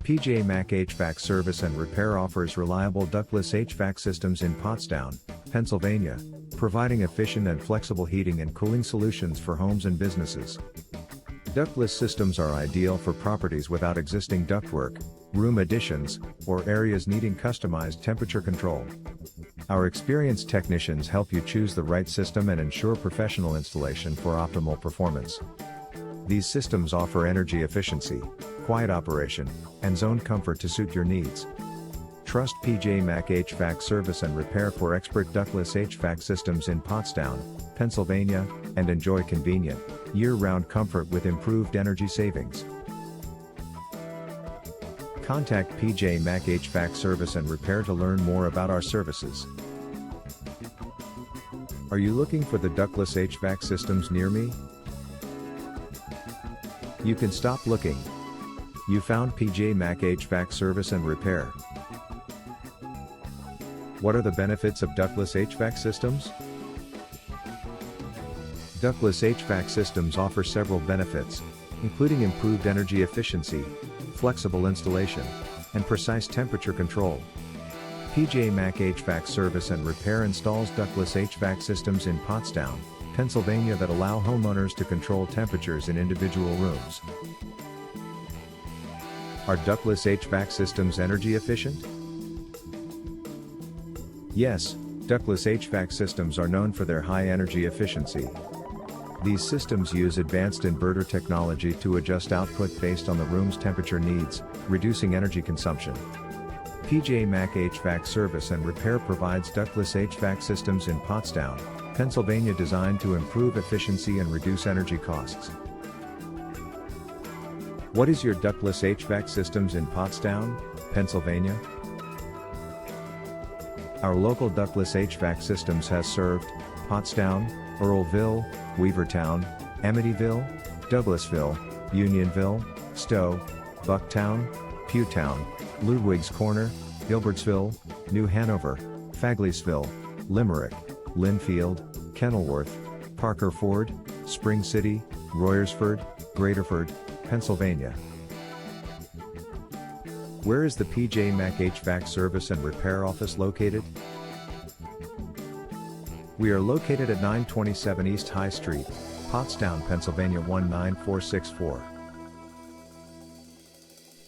PJ Mac HVAC Service and Repair offers reliable ductless HVAC systems in Pottstown, Pennsylvania, providing efficient and flexible heating and cooling solutions for homes and businesses. Ductless systems are ideal for properties without existing ductwork, room additions, or areas needing customized temperature control. Our experienced technicians help you choose the right system and ensure professional installation for optimal performance. These systems offer energy efficiency, quiet operation, and zone comfort to suit your needs. Trust PJ Mac HVAC Service and Repair for expert ductless HVAC systems in Pottstown, Pennsylvania, and enjoy convenient, year-round comfort with improved energy savings. Contact PJ Mac HVAC Service and Repair to learn more about our services. Are you looking for the ductless HVAC systems near me? You can stop looking. You found PJ Mac HVAC Service and Repair. What are the benefits of ductless HVAC systems? Ductless HVAC systems offer several benefits, including improved energy efficiency, flexible installation, and precise temperature control. PJ Mac HVAC Service and Repair installs ductless HVAC systems in Pottstown, Pennsylvania that allow homeowners to control temperatures in individual rooms. Are ductless HVAC systems energy efficient? Yes, ductless HVAC systems are known for their high energy efficiency. These systems use advanced inverter technology to adjust output based on the room's temperature needs, reducing energy consumption. PJ Mac HVAC Service and Repair provides ductless HVAC systems in Pottstown, Pennsylvania designed to improve efficiency and reduce energy costs. What is your ductless HVAC systems in Pottstown, Pennsylvania? Our local ductless HVAC systems has served Pottstown, Earlville, Weavertown, Amityville, Douglasville, Unionville, Stowe, Bucktown, Pewtown, Ludwig's Corner, Gilbertsville, New Hanover, Fagleysville, Limerick, Linfield, Kenilworth, Parker Ford, Spring City, Royersford, Graterford, Pennsylvania. Where is the PJ Mac HVAC Service and Repair office located? We are located at 927 East High Street, Pottstown, Pennsylvania 19464.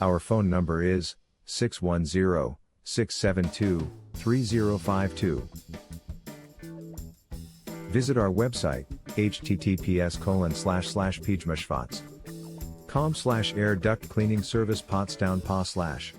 Our phone number is 610-672-3052. Visit our website, https://pjmashfats.com/air duct cleaning service Pottstown PA/.